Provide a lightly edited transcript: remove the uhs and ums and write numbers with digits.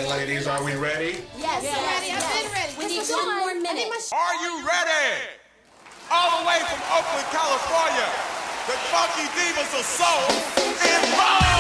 Okay, ladies, are we ready? Yes, ready. I've been ready. We need one more minute. Are you ready? All the way from Oakland, California, the funky divas of soul and rock.